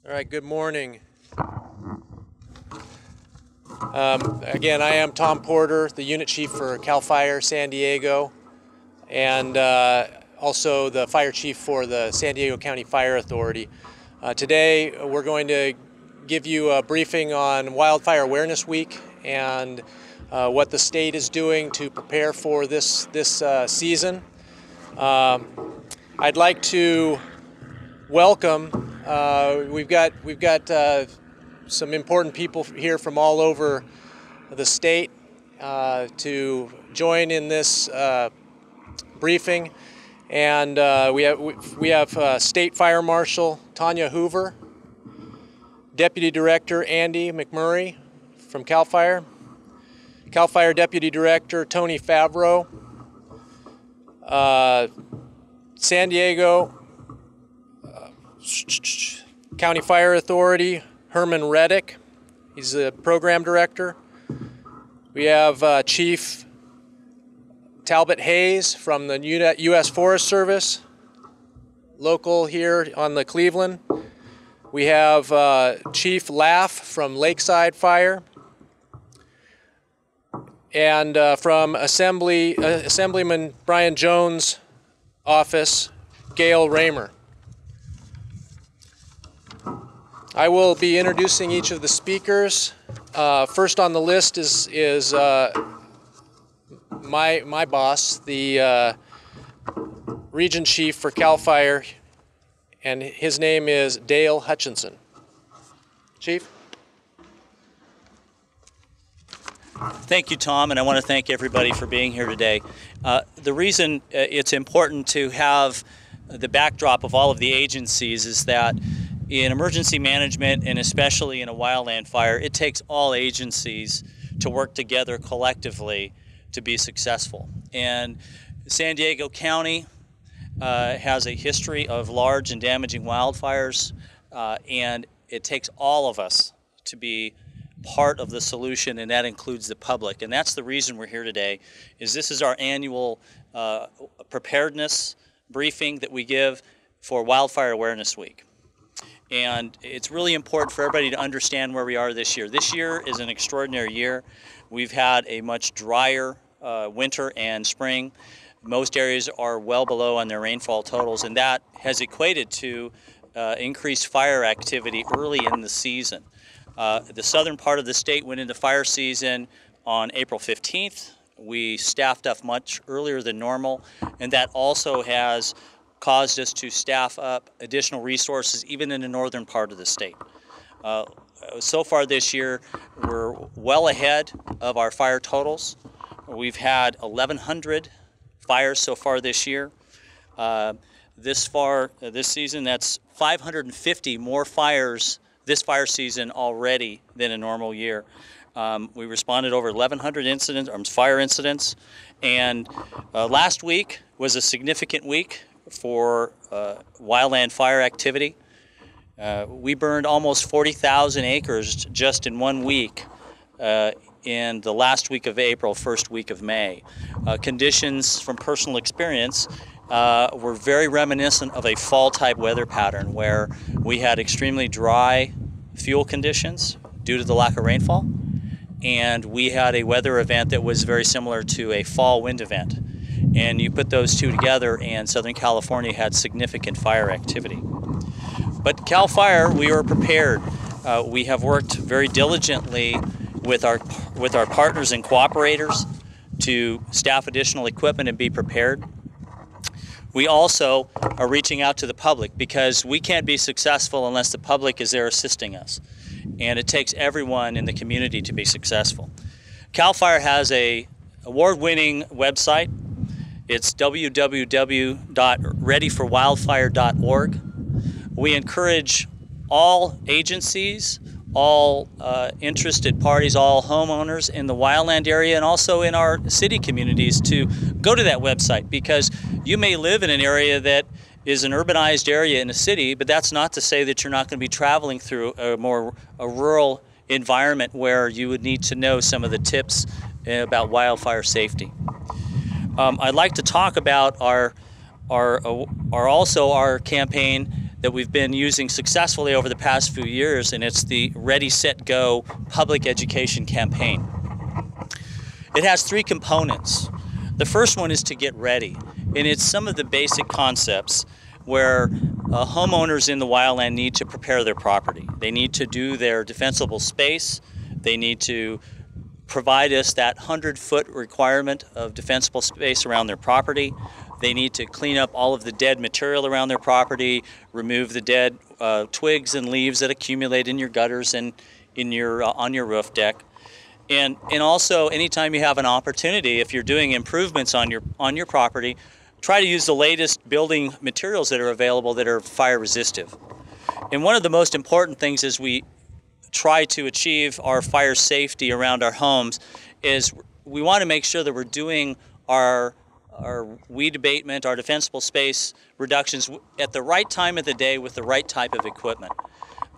All right, good morning. Again, I am Tom Porter, the unit chief for CAL FIRE San Diego, and also the fire chief for the San Diego County Fire Authority. Today, we're going to give you a briefing on Wildfire Awareness Week and what the state is doing to prepare for this season. I'd like to welcome. We've got some important people here from all over the state to join in this briefing, and we have State Fire Marshal Tanya Hoover, Deputy Director Andy McMurray from CAL FIRE, CAL FIRE Deputy Director Tony Favreau, San Diego County Fire Authority Herman Reddick, he's the Program Director. We have Chief Talbot Hayes from the U.S. Forest Service, local here on the Cleveland. We have Chief Laff from Lakeside Fire, and from Assemblyman Brian Jones' office, Gail Raymer. I will be introducing each of the speakers. First on the list is my boss, the Region Chief for CAL FIRE, and his name is Dale Hutchinson. Chief? Thank you, Tom, and I want to thank everybody for being here today. The reason it's important to have the backdrop of all of the agencies is that in emergency management, and especially in a wildland fire, it takes all agencies to work together collectively to be successful. And San Diego County has a history of large and damaging wildfires, and it takes all of us to be part of the solution, and that includes the public. And that's the reason we're here today, is this is our annual preparedness briefing that we give for Wildfire Awareness Week. And it's really important for everybody to understand where we are this year. This year is an extraordinary year. We've had a much drier winter and spring. Most areas are well below on their rainfall totals, and that has equated to increased fire activity early in the season. The southern part of the state went into fire season on April 15th. We staffed up much earlier than normal, and that also has caused us to staff up additional resources even in the northern part of the state. So far this year, we're well ahead of our fire totals. We've had 1,100 fires so far this year. This season, that's 550 more fires this fire season already than a normal year. We responded over 1,100 fire incidents, and last week was a significant week for wildland fire activity. We burned almost 40,000 acres just in 1 week in the last week of April, first week of May. Conditions from personal experience were very reminiscent of a fall-type weather pattern where we had extremely dry fuel conditions due to the lack of rainfall, and we had a weather event that was very similar to a fall wind event. And you put those two together, and Southern California had significant fire activity. But CAL FIRE, we were prepared. We have worked very diligently with our partners and cooperators to staff additional equipment and be prepared. We also are reaching out to the public because we can't be successful unless the public is there assisting us. And it takes everyone in the community to be successful. CAL FIRE has an award-winning website. It's www.readyforwildfire.org. We encourage all agencies, all interested parties, all homeowners in the wildland area and also in our city communities to go to that website, because you may live in an area that is an urbanized area in a city, but that's not to say that you're not going to be traveling through a rural environment where you would need to know some of the tips about wildfire safety. I'd like to talk about our campaign that we've been using successfully over the past few years, and it's the Ready, Set, Go public education campaign. It has three components. The first one is to get ready, and it's some of the basic concepts where homeowners in the wildland need to prepare their property. They need to do their defensible space. They need to provide us that 100-foot requirement of defensible space around their property. They need to clean up all of the dead material around their property, remove the dead twigs and leaves that accumulate in your gutters and in your on your roof deck. And also, anytime you have an opportunity, if you're doing improvements on your property, try to use the latest building materials that are available that are fire resistive. And one of the most important things as we try to achieve our fire safety around our homes is we want to make sure that we're doing our weed abatement, our defensible space reductions at the right time of the day with the right type of equipment.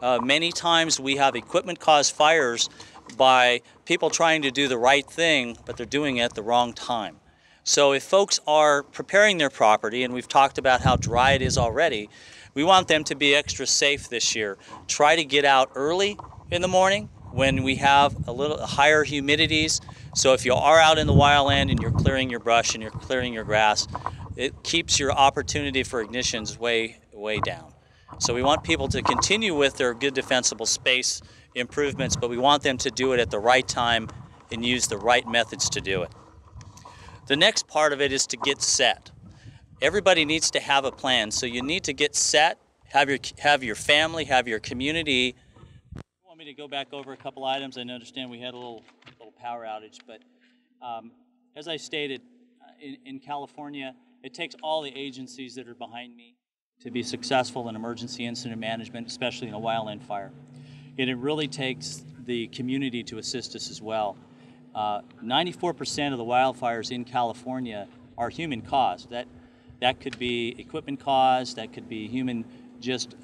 Many times we have equipment-caused fires by people trying to do the right thing, but they're doing it at the wrong time. So if folks are preparing their property, and we've talked about how dry it is already, we want them to be extra safe this year. Try to get out early in the morning when we have a little higher humidities. So if you are out in the wildland and you're clearing your brush and you're clearing your grass, it keeps your opportunity for ignitions way down. So we want people to continue with their good defensible space improvements, but we want them to do it at the right time and use the right methods to do it. The next part of it is to get set. Everybody needs to have a plan, so you need to get set, have your family, have your community. You want me to go back over a couple items? I understand we had a little power outage, but as I stated, in California, it takes all the agencies that are behind me to be successful in emergency incident management, especially in a wildland fire. And it really takes the community to assist us as well. 94% of the wildfires in California are human caused. That could be equipment caused, that could be human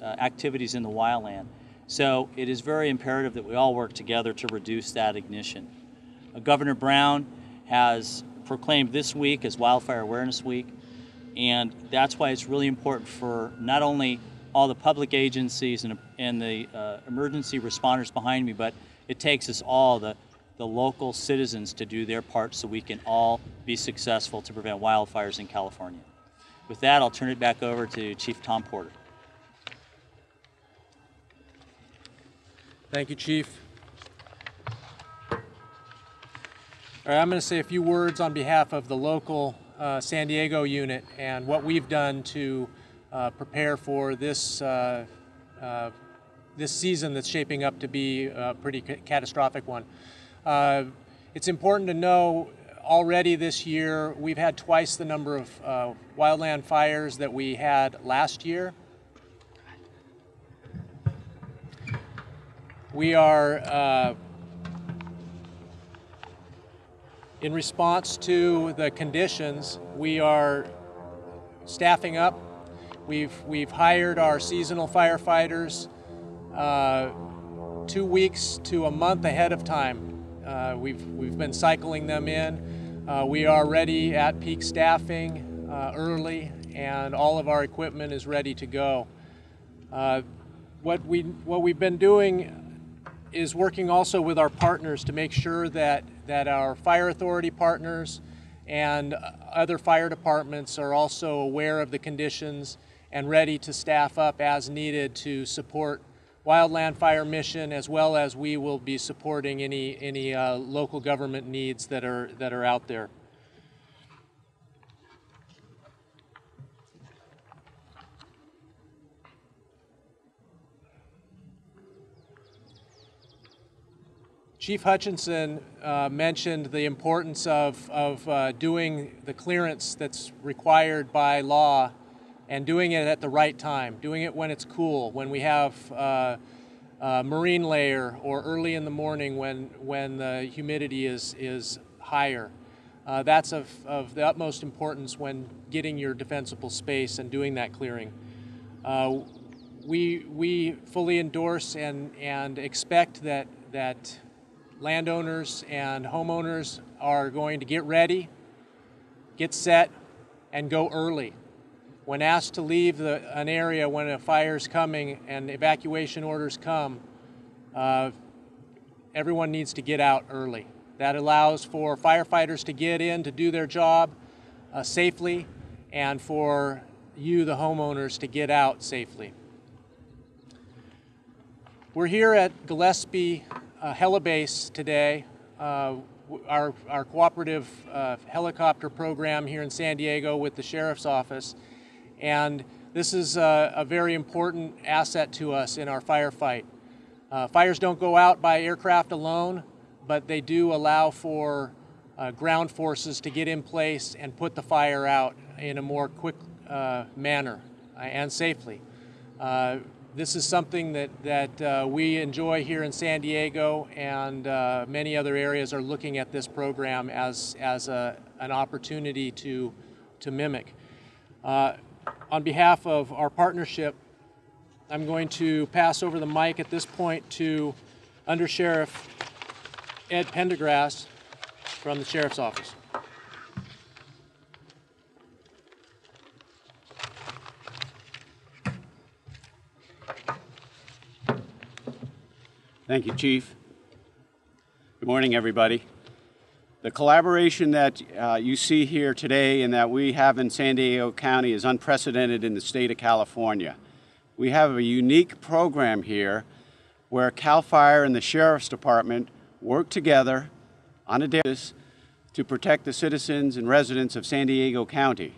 activities in the wildland. So it is very imperative that we all work together to reduce that ignition. Governor Brown has proclaimed this week as Wildfire Awareness Week, and that's why it's really important for not only all the public agencies and the emergency responders behind me, but it takes us all, the local citizens, to do their part so we can all be successful to prevent wildfires in California. With that, I'll turn it back over to Chief Tom Porter. Thank you, Chief. All right, I'm going to say a few words on behalf of the local San Diego unit and what we've done to prepare for this this season that's shaping up to be a pretty catastrophic one. It's important to know already this year we've had twice the number of wildland fires that we had last year. We are in response to the conditions, we are staffing up. We've hired our seasonal firefighters 2 weeks to a month ahead of time. We've been cycling them in. We are ready at peak staffing early, and all of our equipment is ready to go. What we've been doing is working also with our partners to make sure that our fire authority partners and other fire departments are also aware of the conditions and ready to staff up as needed to support wildland fire mission, as well as we will be supporting any local government needs that are out there. Chief Hutchinson mentioned the importance of doing the clearance that's required by law and doing it at the right time, doing it when it's cool, when we have marine layer, or early in the morning when the humidity is higher. That's of the utmost importance when getting your defensible space and doing that clearing. We fully endorse and expect that landowners and homeowners are going to get ready, get set, and go early. when asked to leave an area when a fire is coming and evacuation orders come, everyone needs to get out early. That allows for firefighters to get in to do their job safely, and for you, the homeowners, to get out safely. We're here at Gillespie Helibase today, our cooperative helicopter program here in San Diego with the Sheriff's Office. And this is a very important asset to us in our firefight. Fires don't go out by aircraft alone, but they do allow for ground forces to get in place and put the fire out in a more quick manner and safely. This is something that we enjoy here in San Diego, and many other areas are looking at this program as an opportunity to mimic. On behalf of our partnership, I'm going to pass over the mic at this point to Under Sheriff Ed Pendergrass from the Sheriff's Office. Thank you, Chief. Good morning, everybody. The collaboration that you see here today and that we have in San Diego County is unprecedented in the state of California. We have a unique program here where CAL FIRE and the Sheriff's Department work together on a daily basis to protect the citizens and residents of San Diego County.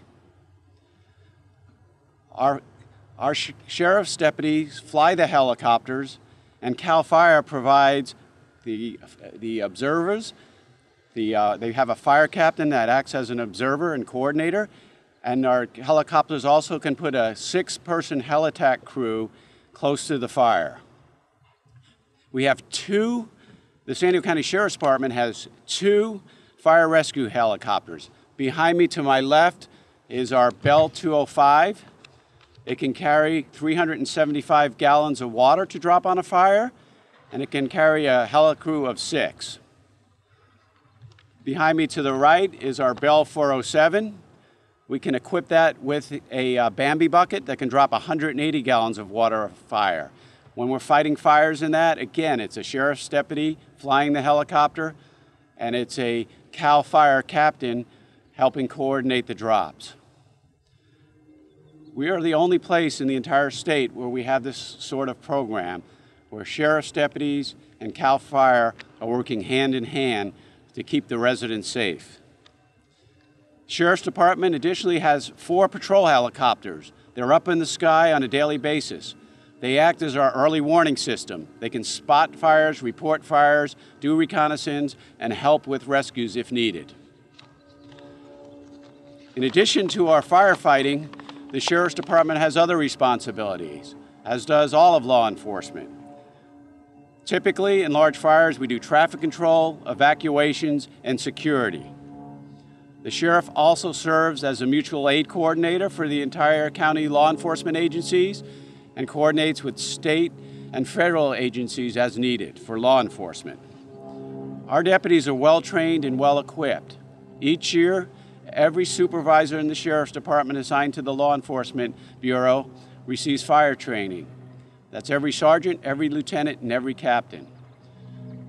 Our sheriff's deputies fly the helicopters, and CAL FIRE provides the observers. They have a fire captain that acts as an observer and coordinator, and our helicopters also can put a 6-person heli-tac crew close to the fire. We have the San Diego County Sheriff's Department has 2 fire rescue helicopters. Behind me to my left is our Bell 205. It can carry 375 gallons of water to drop on a fire, and it can carry a heli crew of 6. Behind me to the right is our Bell 407. We can equip that with a Bambi bucket that can drop 180 gallons of water of fire. When we're fighting fires in that, again, it's a sheriff's deputy flying the helicopter, and it's a CAL FIRE captain helping coordinate the drops. We are the only place in the entire state where we have this sort of program, where sheriff's deputies and CAL FIRE are working hand in hand to keep the residents safe. Sheriff's Department additionally has 4 patrol helicopters. They're up in the sky on a daily basis. They act as our early warning system. They can spot fires, report fires, do reconnaissance, and help with rescues if needed. In addition to our firefighting, the Sheriff's Department has other responsibilities, as does all of law enforcement. Typically, in large fires, we do traffic control, evacuations, and security. The sheriff also serves as a mutual aid coordinator for the entire county law enforcement agencies and coordinates with state and federal agencies as needed for law enforcement. Our deputies are well trained and well equipped. Each year, every supervisor in the Sheriff's Department assigned to the Law Enforcement Bureau receives fire training. That's every sergeant, every lieutenant, and every captain.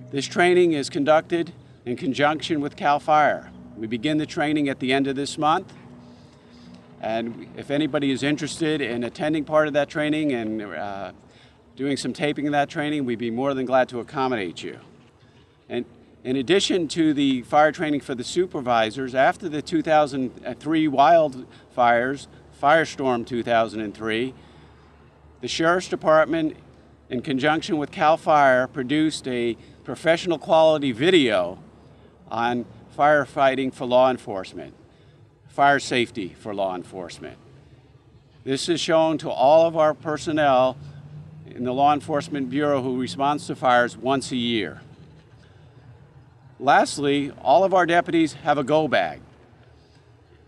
This training is conducted in conjunction with CAL FIRE. We begin the training at the end of this month, and if anybody is interested in attending part of that training and doing some taping of that training, we'd be more than glad to accommodate you. And in addition to the fire training for the supervisors, after the 2003 wildfires, Firestorm 2003, the Sheriff's Department, in conjunction with CAL FIRE, produced a professional quality video on firefighting for law enforcement, fire safety for law enforcement. This is shown to all of our personnel in the Law Enforcement Bureau who responds to fires once a year. Lastly, all of our deputies have a go bag.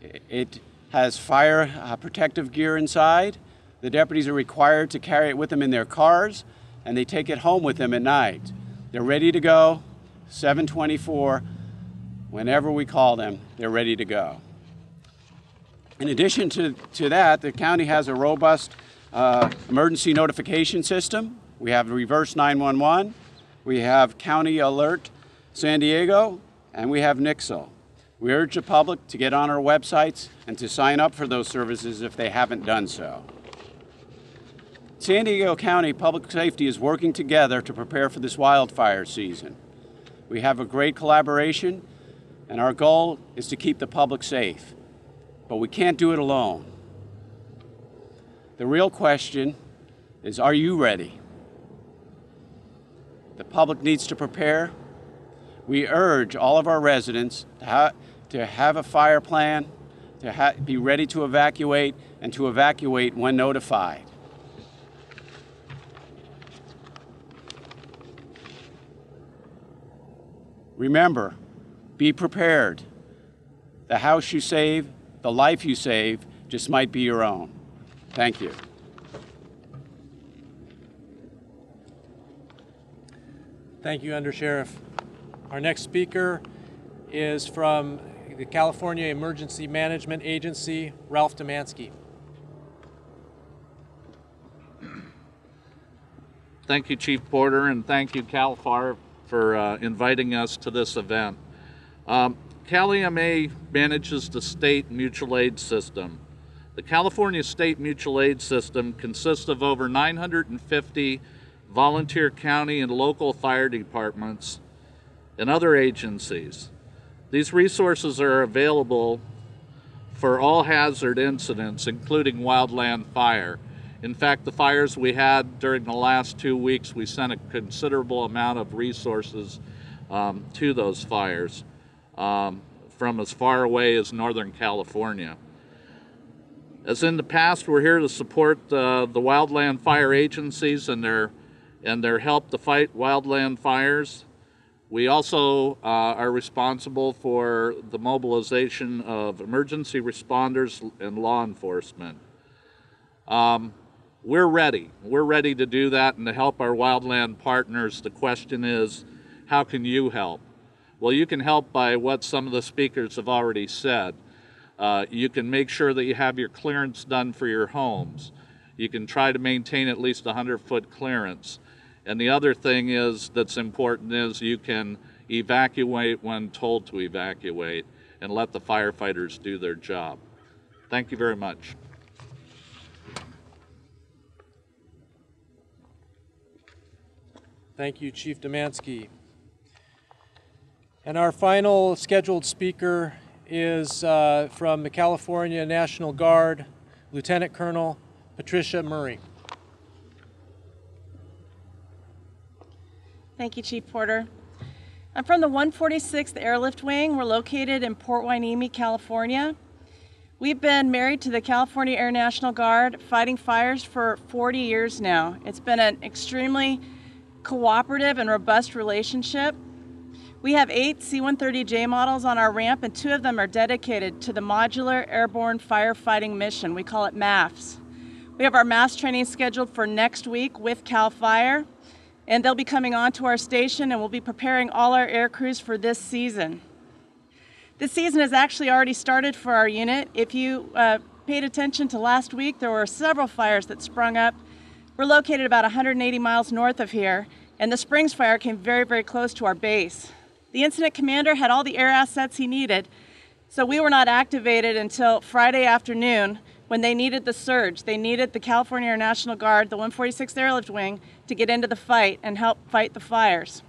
It has fire protective gear inside. The deputies are required to carry it with them in their cars, and they take it home with them at night. They're ready to go, 7/24. Whenever we call them, they're ready to go. In addition to that, the county has a robust emergency notification system. We have reverse 911, we have County Alert San Diego, and we have Nixle. We urge the public to get on our websites and to sign up for those services if they haven't done so. San Diego County Public Safety is working together to prepare for this wildfire season. We have a great collaboration, and our goal is to keep the public safe. But we can't do it alone. The real question is, are you ready? The public needs to prepare. We urge all of our residents to have a fire plan, to be ready to evacuate, and to evacuate when notified. Remember, be prepared. The house you save, the life you save, just might be your own. Thank you. Thank you, Undersheriff. Our next speaker is from the California Emergency Management Agency, Ralph Domanski. Thank you, Chief Porter, and thank you, CAL FIRE, for inviting us to this event. Cal EMA manages the state mutual aid system. The California State Mutual Aid System consists of over 950 volunteer county and local fire departments and other agencies. These resources are available for all hazard incidents, including wildland fire. In fact, the fires we had during the last 2 weeks, we sent a considerable amount of resources to those fires from as far away as Northern California. As in the past, we're here to support the wildland fire agencies and their help to fight wildland fires. We also are responsible for the mobilization of emergency responders and law enforcement. We're ready. We're ready to do that and to help our wildland partners. The question is, how can you help? Well, you can help by what some of the speakers have already said. You can make sure that you have your clearance done for your homes. You can try to maintain at least 100-foot clearance. And the other thing that's important is you can evacuate when told to evacuate and let the firefighters do their job. Thank you very much. Thank you, Chief Domanski. And our final scheduled speaker is from the California National Guard, Lieutenant Colonel Patricia Murray. Thank you, Chief Porter. I'm from the 146th Airlift Wing. We're located in Port Hueneme, California. We've been married to the California Air National Guard, fighting fires for 40 years now. It's been an extremely cooperative and robust relationship. We have 8 C-130J models on our ramp, and 2 of them are dedicated to the Modular Airborne Firefighting Mission. We call it MAFS. We have our MAFS training scheduled for next week with CAL FIRE, and they'll be coming onto our station, and we'll be preparing all our air crews for this season. This season has actually already started for our unit. If you paid attention to last week, there were several fires that sprung up. We're located about 180 miles north of here, and the Springs fire came very, very close to our base. The incident commander had all the air assets he needed, so we were not activated until Friday afternoon when they needed the surge. They needed the California Air National Guard, the 146th Airlift Wing, to get into the fight and help fight the fires.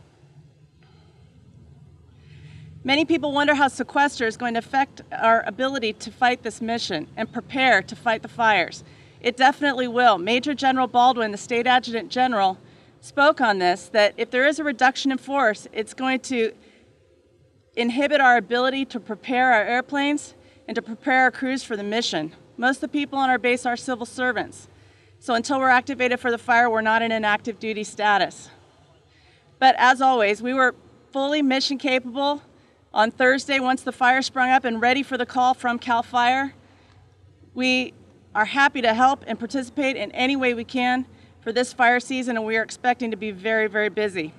Many people wonder how sequester is going to affect our ability to fight this mission and prepare to fight the fires. It definitely will. Major General Baldwin, the State Adjutant General, spoke on this, that if there is a reduction in force, it's going to inhibit our ability to prepare our airplanes and to prepare our crews for the mission. Most of the people on our base are civil servants. So until we're activated for the fire, we're not in an active duty status. But as always, we were fully mission capable on Thursday once the fire sprung up and ready for the call from CAL FIRE. We are happy to help and participate in any way we can for this fire season, and we are expecting to be very, very busy.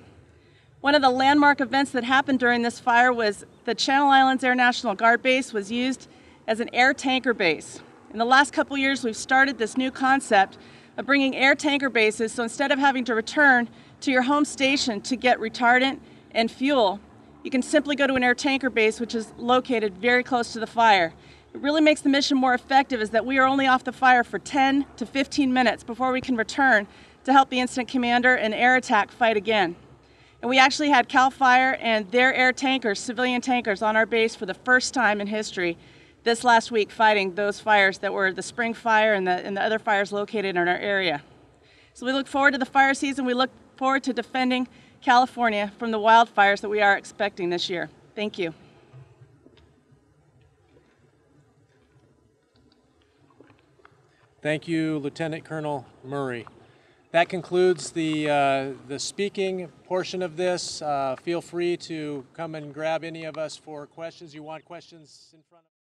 One of the landmark events that happened during this fire was the Channel Islands Air National Guard Base was used as an air tanker base. In the last couple years, we've started this new concept of bringing air tanker bases, so instead of having to return to your home station to get retardant and fuel, you can simply go to an air tanker base, which is located very close to the fire. It really makes the mission more effective, is that we are only off the fire for 10 to 15 minutes before we can return to help the incident commander and air attack fight again. And we actually had CAL FIRE and their air tankers, civilian tankers, on our base for the first time in history this last week, fighting those fires that were the spring fire and the other fires located in our area. So we look forward to the fire season. We look forward to defending California from the wildfires that we are expecting this year. Thank you. Thank you, Lieutenant Colonel Murray. That concludes the speaking portion of this. Feel free to come and grab any of us for questions. You want questions in front of